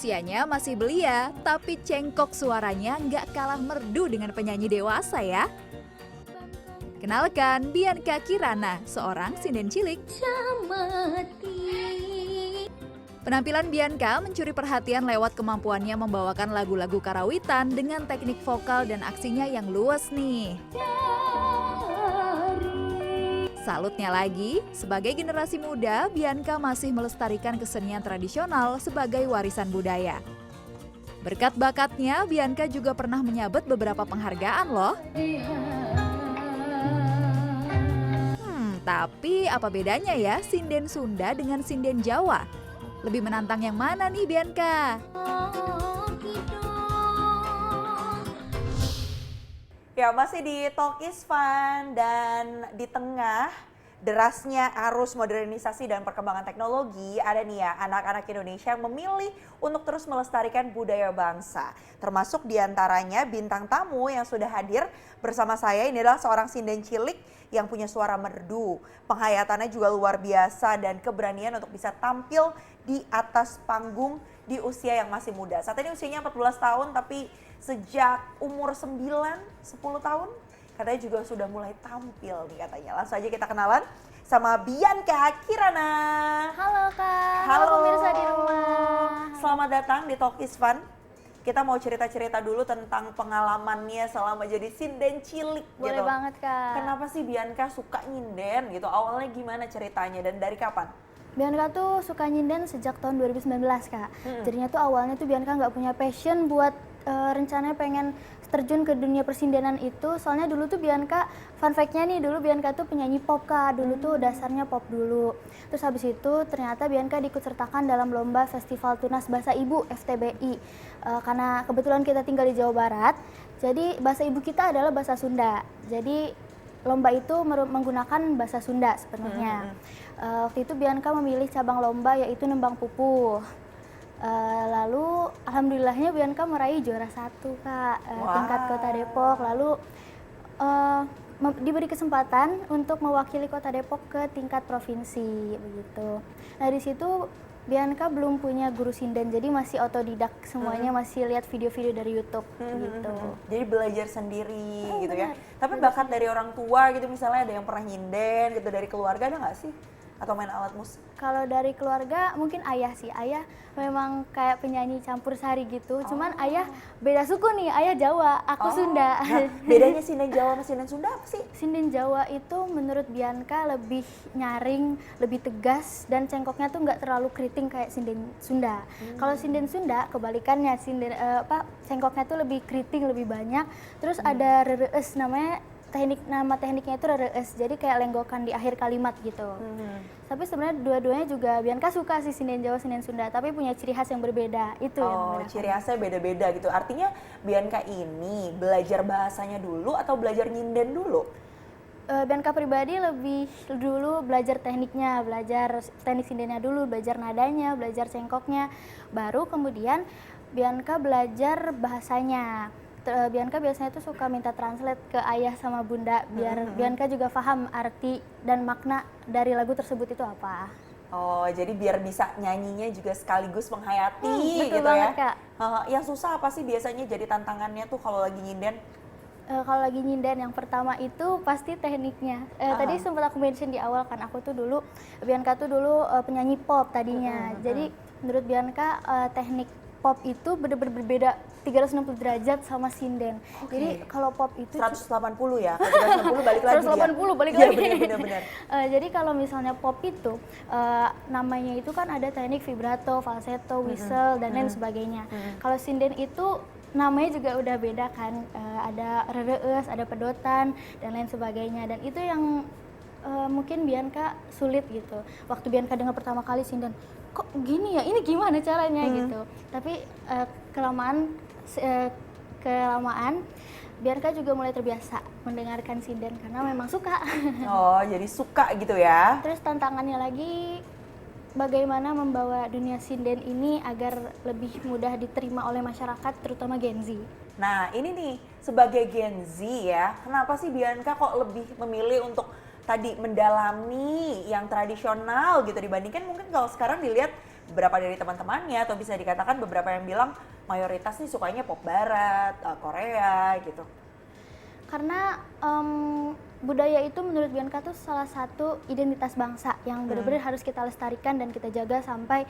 Usianya masih belia, tapi cengkok suaranya nggak kalah merdu dengan penyanyi dewasa ya. Kenalkan Bianca Kirana, seorang sinden cilik. Penampilan Bianca mencuri perhatian lewat kemampuannya membawakan lagu-lagu karawitan dengan teknik vokal dan aksinya yang luas nih. Salutnya lagi, sebagai generasi muda, Bianca masih melestarikan kesenian tradisional sebagai warisan budaya. Berkat bakatnya, Bianca juga pernah menyabet beberapa penghargaan loh. Tapi apa bedanya ya sinden Sunda dengan sinden Jawa? Lebih menantang yang mana nih Bianca? Ya, masih di Talk is Fun dan di tengah derasnya arus modernisasi dan perkembangan teknologi, ada nih ya anak-anak Indonesia yang memilih untuk terus melestarikan budaya bangsa. Termasuk diantaranya bintang tamu yang sudah hadir bersama saya, ini adalah seorang sinden cilik yang punya suara merdu. Penghayatannya juga luar biasa dan keberanian untuk bisa tampil di atas panggung di usia yang masih muda. Saat ini usianya 14 tahun tapi sejak umur 9-10 tahun katanya juga sudah mulai tampil nih katanya. Langsung aja kita kenalan sama Bianca Kirana. Halo Kak, Halo pemirsa di rumah. Selamat datang di Talk is Fun. Kita mau cerita-cerita dulu tentang pengalamannya selama jadi sinden cilik. Boleh gitu. banget Kak. Kenapa sih Bianca suka nyinden gitu? Awalnya gimana ceritanya dan dari kapan? Bianca tuh suka nyinden sejak tahun 2019 Kak. Jadinya tuh awalnya tuh Bianca nggak punya passion buat rencananya pengen terjun ke dunia persindenan itu. Soalnya dulu tuh Bianca, fun fact-nya nih, dulu Bianca tuh penyanyi pop Kak. Dulu tuh dasarnya pop dulu. Terus habis itu ternyata Bianca diikutsertakan dalam lomba Festival Tunas Bahasa Ibu FTBI. Karena kebetulan kita tinggal di Jawa Barat, jadi bahasa ibu kita adalah bahasa Sunda. Jadi lomba itu menggunakan bahasa Sunda sepenuhnya. Waktu itu Bianca memilih cabang lomba yaitu nembang pupuh. Lalu alhamdulillahnya Bianca meraih juara 1 Kak, tingkat Kota Depok. Lalu diberi kesempatan untuk mewakili Kota Depok ke tingkat provinsi begitu. Nah di situ Bianca belum punya guru sinden, jadi masih otodidak semuanya, masih lihat video-video dari YouTube gitu. Jadi belajar sendiri gitu ya. Benar. Tapi bakat dari orang tua gitu, misalnya ada yang pernah nyinden gitu, dari keluarga ada nggak sih? Atau main alat musik? Kalau dari keluarga mungkin ayah sih, ayah memang kayak penyanyi campur sari gitu. Cuman ayah beda suku nih, ayah Jawa, aku Sunda. Nah, bedanya sinden Jawa sama sinden Sunda apa sih? Sinden Jawa itu menurut Bianca lebih nyaring, lebih tegas, dan cengkoknya tuh nggak terlalu keriting kayak sinden Sunda. Kalau sinden Sunda kebalikannya, cengkoknya tuh lebih keriting, lebih banyak. Terus ada rerees, nama tekniknya itu rerees, jadi kayak lenggokan di akhir kalimat gitu. Tapi sebenarnya dua-duanya juga Bianca suka sih sinden Jawa, sinden Sunda, tapi punya ciri khas yang berbeda. Itu yang membedakan. Ciri khasnya beda-beda gitu. Artinya Bianca ini belajar bahasanya dulu atau belajar nyinden dulu? Bianca pribadi lebih dulu belajar tekniknya, belajar teknik sindennya dulu, belajar nadanya, belajar cengkoknya. Baru kemudian Bianca belajar bahasanya. Bianca biasanya tuh suka minta translate ke ayah sama bunda biar Bianca juga paham arti dan makna dari lagu tersebut itu apa. Oh, jadi biar bisa nyanyinya juga sekaligus menghayati Betul gitu banget, ya. Kak. Yang susah apa sih biasanya jadi tantangannya tuh kalau lagi nyinden? Kalau lagi nyinden yang pertama itu pasti tekniknya. Tadi sempat aku mention di awal kan, aku tuh dulu Bianca tuh dulu penyanyi pop tadinya. Jadi menurut Bianca teknik pop itu benar-benar berbeda 360 derajat sama sinden. Jadi kalau pop itu 180 ya, kalau 360 balik lagi 180 balik Iya, lagi. benar. Jadi kalau misalnya pop itu namanya itu kan ada teknik vibrato, falsetto, whistle dan lain sebagainya. Kalau sinden itu namanya juga udah beda kan, ada rerees, ada pedotan dan lain sebagainya. Dan itu yang mungkin Bianca sulit gitu. Waktu Bianca dengar pertama kali sinden, kok gini ya, ini gimana caranya gitu. Tapi kelamaan Bianca juga mulai terbiasa mendengarkan sinden karena memang suka. Oh, jadi suka gitu ya. Terus tantangannya lagi bagaimana membawa dunia sinden ini agar lebih mudah diterima oleh masyarakat, terutama Gen Z. Nah, ini nih sebagai Gen Z ya, kenapa sih Bianca kok lebih memilih untuk tadi mendalami yang tradisional gitu dibandingkan mungkin kalau sekarang dilihat beberapa dari teman-temannya atau bisa dikatakan beberapa yang bilang mayoritas nih sukanya pop barat, Korea gitu. Karena budaya itu menurut Bianca tuh salah satu identitas bangsa yang benar-benar harus kita lestarikan dan kita jaga sampai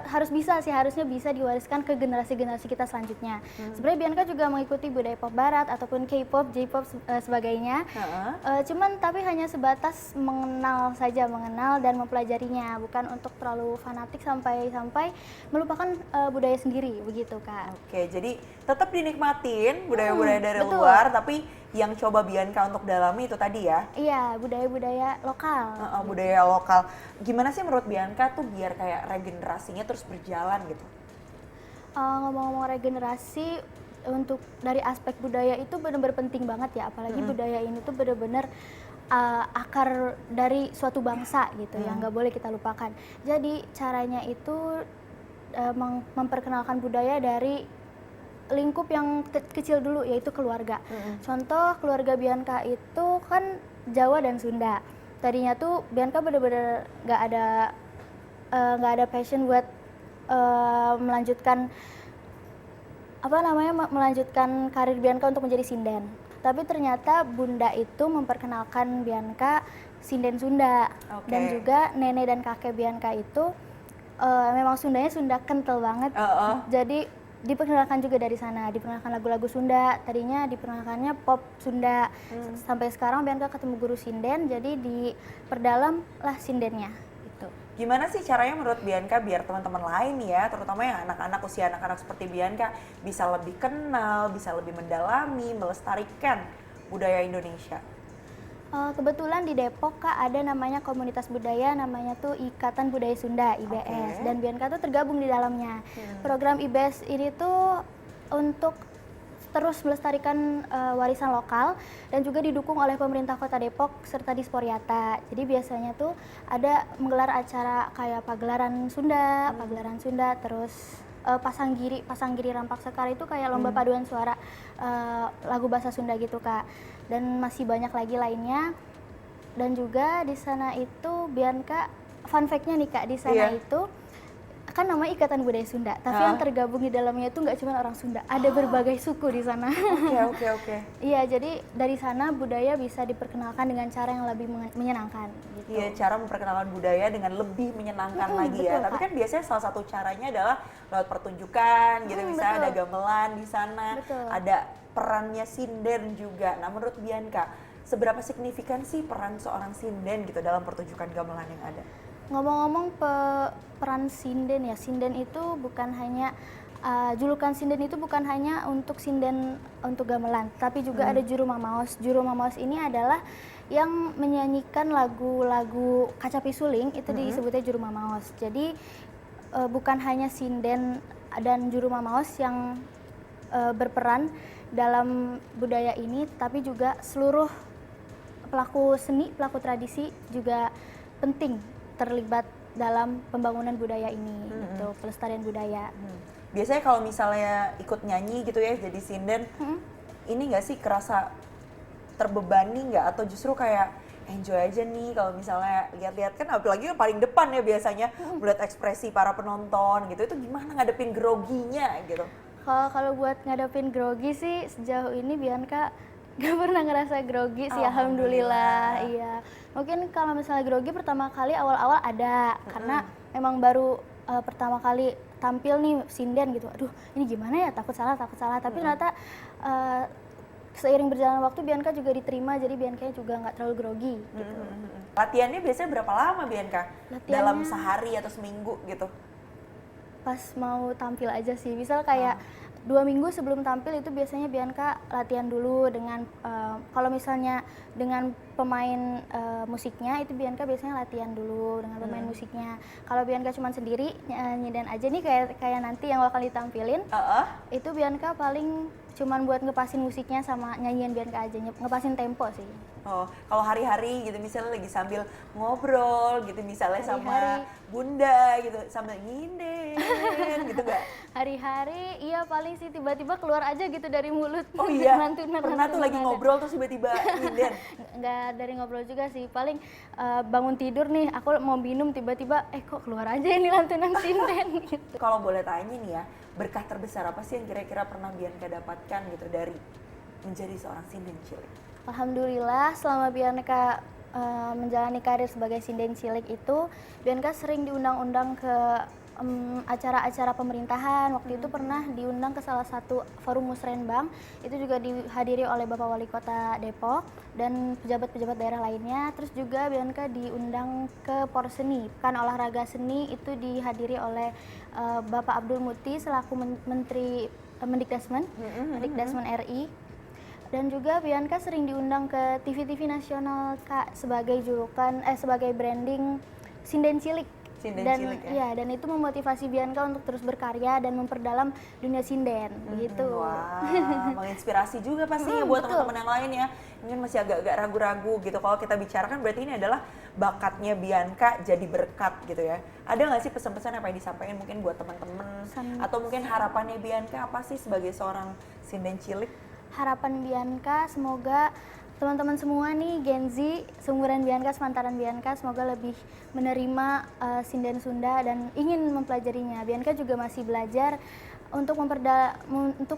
harusnya bisa diwariskan ke generasi-generasi kita selanjutnya. Sebenarnya Bianca juga mengikuti budaya pop barat ataupun K-pop, J-pop sebagainya. Cuman tapi hanya sebatas mengenal dan mempelajarinya, bukan untuk terlalu fanatik sampai melupakan budaya sendiri begitu, Kak. Oke, jadi tetap dinikmatin budaya-budaya dari luar, tapi yang coba Bianca untuk dalami itu tadi ya? Iya, budaya-budaya lokal. Budaya lokal. Gimana sih menurut Bianca tuh biar kayak regenerasinya terus berjalan gitu? Ngomong-ngomong regenerasi, untuk dari aspek budaya itu benar-benar penting banget ya, apalagi budaya ini tuh benar-benar akar dari suatu bangsa gitu, yang nggak boleh kita lupakan. Jadi caranya itu memperkenalkan budaya dari lingkup yang kecil dulu, yaitu keluarga. Contoh keluarga Bianca itu kan Jawa dan Sunda. Tadinya tuh Bianca bener-bener nggak ada passion buat melanjutkan karir Bianca untuk menjadi sinden. Tapi ternyata bunda itu memperkenalkan Bianca sinden Sunda. Dan juga nenek dan kakek Bianca itu memang Sundanya Sunda kental banget. Jadi diperkenalkan juga dari sana, diperkenalkan lagu-lagu Sunda, tadinya diperkenalkannya pop Sunda. Sampai sekarang Bianca ketemu guru sinden, jadi diperdalam lah sindennya gitu. Gimana sih caranya menurut Bianca biar teman-teman lain ya, terutama yang anak-anak usia anak-anak seperti Bianca bisa lebih kenal, bisa lebih mendalami, melestarikan budaya Indonesia? Kebetulan di Depok, Kak, ada namanya komunitas budaya, namanya tuh Ikatan Budaya Sunda, IBS. Dan Bianca tuh tergabung di dalamnya. Program IBS ini tuh untuk terus melestarikan warisan lokal dan juga didukung oleh pemerintah Kota Depok serta Disporiata. Jadi biasanya tuh ada menggelar acara kayak pagelaran Sunda, terus Pasanggiri Rampak Sekar itu kayak lomba paduan suara lagu bahasa Sunda gitu, Kak. Dan masih banyak lagi lainnya. Dan juga di sana itu Bianca, fun fact-nya nih, Kak, di sana itu kan namanya Ikatan Budaya Sunda, tapi yang tergabung di dalamnya itu nggak cuma orang Sunda, ada berbagai suku di sana. Oke. Iya, jadi dari sana budaya bisa diperkenalkan dengan cara yang lebih menyenangkan. Gitu. Iya, cara memperkenalkan budaya dengan lebih menyenangkan lagi ya. Betul, Tapi Kak. kan biasanya salah satu caranya adalah lewat pertunjukan gitu, misalnya betul. ada gamelan di sana, Betul. ada perannya sinden juga. Nah, menurut Bianca, seberapa signifikan sih peran seorang sinden gitu dalam pertunjukan gamelan yang ada? Ngomong-ngomong peran sinden ya, sinden itu bukan hanya julukan sinden itu bukan hanya untuk sinden untuk gamelan, tapi juga ada juru mamaos. Juru mamaos ini adalah yang menyanyikan lagu-lagu kacapi suling, itu disebutnya juru mamaos. Jadi bukan hanya sinden dan juru mamaos yang berperan dalam budaya ini, tapi juga seluruh pelaku seni, pelaku tradisi juga penting terlibat dalam pembangunan budaya ini, gitu, pelestarian budaya. Biasanya kalau misalnya ikut nyanyi gitu ya, jadi sinden, ini nggak sih kerasa terbebani nggak? Atau justru kayak enjoy aja nih kalau misalnya lihat-lihat, kan apalagi yang paling depan ya biasanya, melihat ekspresi para penonton gitu, itu gimana ngadepin groginya gitu? Kalau buat ngadepin grogi sih sejauh ini Bianca gak pernah ngerasa grogi sih, alhamdulillah. Iya. Mungkin kalau misalnya grogi pertama kali awal-awal ada, karena memang baru pertama kali tampil nih sinden gitu. Aduh, ini gimana ya? Takut salah. Tapi ternyata seiring berjalan waktu Bianca juga diterima, jadi Bianca juga nggak terlalu grogi gitu. Latihannya biasanya berapa lama Bianca? Dalam sehari atau seminggu gitu? Pas mau tampil aja sih, misal kayak 2 minggu sebelum tampil itu biasanya Bianca latihan dulu dengan kalau misalnya dengan pemain musiknya itu Bianca biasanya latihan dulu dengan pemain musiknya. Kalau Bianca cuma sendiri nyinden aja nih kayak nanti yang bakal ditampilin, itu Bianca paling cuman buat ngepasin musiknya sama nyanyian Bianca aja, ngepasin tempo sih. Oh, kalau hari-hari gitu misalnya lagi sambil ngobrol gitu misalnya sama Hari-hari. bunda gitu sambil nyinden gitu gak? Hari-hari iya paling sih tiba-tiba keluar aja gitu dari mulut. Oh iya, Lantunan pernah tuh lagi ada. ngobrol terus tiba-tiba nyinden? Nggak dari ngobrol juga sih, paling bangun tidur nih aku mau minum tiba-tiba kok keluar aja ini lantunan sinden gitu. Kalau boleh tanya nih ya, berkah terbesar apa sih yang kira-kira pernah Bianca dapatkan gitu dari menjadi seorang sinden cilik? Alhamdulillah selama Bianca menjalani karir sebagai sinden cilik itu, Bianca sering diundang-undang ke acara-acara pemerintahan. Waktu itu pernah diundang ke salah satu forum musrenbang, itu juga dihadiri oleh Bapak Wali Kota Depok dan pejabat-pejabat daerah lainnya. Terus juga Bianca diundang ke Porseni, Pekan Olahraga Seni, itu dihadiri oleh Bapak Abdul Muti selaku Menteri Mendikdasmen RI. Dan juga Bianca sering diundang ke TV-TV nasional Kak sebagai sebagai branding sinden cilik. Sinden Dan cilik ya? iya, dan itu memotivasi Bianca untuk terus berkarya dan memperdalam dunia sinden gitu. Wah, menginspirasi juga pastinya buat betul. teman-teman yang lain ya. Mungkin masih agak-agak ragu-ragu gitu. Kalau kita bicarakan berarti ini adalah bakatnya Bianca jadi berkat gitu ya. Ada nggak sih pesan-pesan apa yang disampaikan mungkin buat teman-teman? Atau mungkin harapannya Bianca apa sih sebagai seorang sinden cilik? Harapan Bianca semoga teman-teman semua nih Gen Z, seumuran Bianca, sepantaran Bianca, semoga lebih menerima sinden Sunda dan ingin mempelajarinya. Bianca juga masih belajar untuk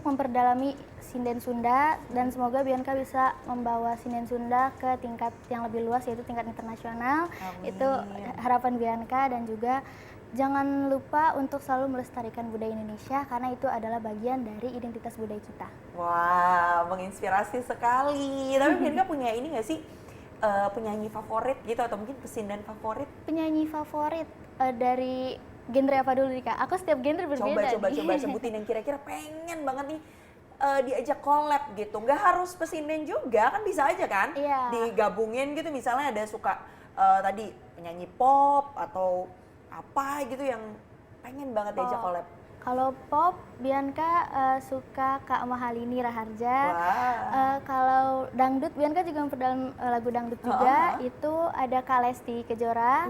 memperdalami sinden Sunda dan semoga Bianca bisa membawa sinden Sunda ke tingkat yang lebih luas yaitu tingkat internasional. Amin. Itu harapan Bianca dan juga jangan lupa untuk selalu melestarikan budaya Indonesia karena itu adalah bagian dari identitas budaya kita. Wah, menginspirasi sekali. Tapi Bianca punya ini nggak sih penyanyi favorit gitu atau mungkin pesinden favorit? Penyanyi favorit dari genre apa dulu nih Kak? Aku setiap genre berbeda. Coba sebutin yang kira-kira pengen banget nih diajak collab gitu. Nggak harus pesinden juga, kan bisa aja kan? Iya. Digabungin gitu misalnya ada suka tadi penyanyi pop atau apa gitu yang pengen banget diajak Pop. collab. Kalau pop, Bianca suka Kak Mahalini Raharja. Wah. Kalau dangdut, Bianca juga memperdalam lagu dangdut juga. Itu ada Kak Lesti Kejora.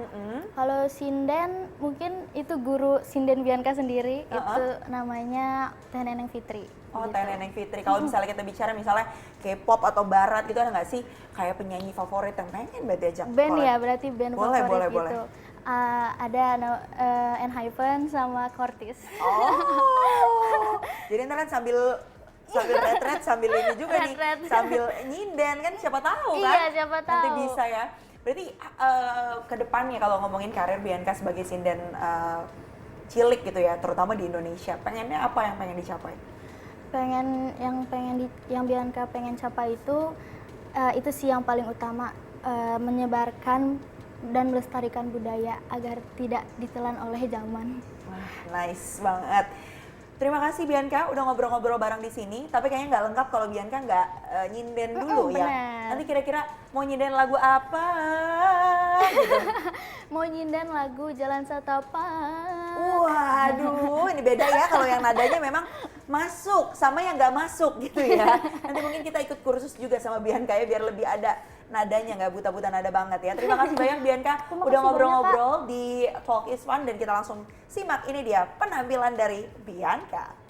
Kalau sinden, mungkin itu guru sinden Bianca sendiri. Itu namanya Teh Neneng Fitri. Oh, gitu. Teh Neneng Fitri. Kalau misalnya kita bicara misalnya K-pop atau barat gitu ada nggak sih kayak penyanyi favorit yang pengen banget diajak Band collab? ya, berarti band Boleh, favorit boleh, gitu. Ada Enhypen sama Cortis. Oh, jadi ntar kan sambil retret sambil ini juga nih, Retret. sambil nyinden kan siapa tahu kan? Iya, siapa Nanti tahu. bisa ya. Berarti ke depannya kalau ngomongin karir Bianca sebagai sinden cilik gitu ya, terutama di Indonesia, pengennya apa yang pengen dicapai? Yang Bianca pengen capai itu sih yang paling utama, menyebarkan dan melestarikan budaya agar tidak ditelan oleh zaman. Wah, nice banget. Terima kasih Bianca udah ngobrol-ngobrol bareng di sini. Tapi kayaknya nggak lengkap kalau Bianca nggak nyinden dulu ya. Bener. Nanti kira-kira mau nyinden lagu apa? Gitu. Mau nyinden lagu Jalan Setapak. Waduh, ini beda ya kalau yang nadanya memang masuk sama yang nggak masuk gitu ya. Nanti mungkin kita ikut kursus juga sama Bianca ya biar lebih ada nadanya, nggak buta-buta nada banget ya. Terima kasih banyak Bianca Terima udah kasih ngobrol-ngobrol di Talk is Fun dan kita langsung simak ini dia penampilan dari Bianca.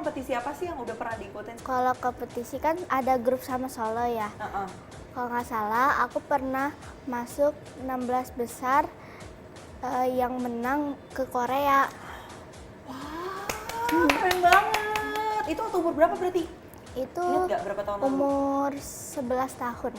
kompetisi apa sih yang udah pernah diikutin? Kalau kompetisi kan ada grup sama solo ya. Kalau nggak salah, aku pernah masuk 16 besar yang menang ke Korea. Wah, keren banget. Itu waktu umur berapa berarti? Itu Ingat nggak berapa tahun lalu? umur 11 tahun.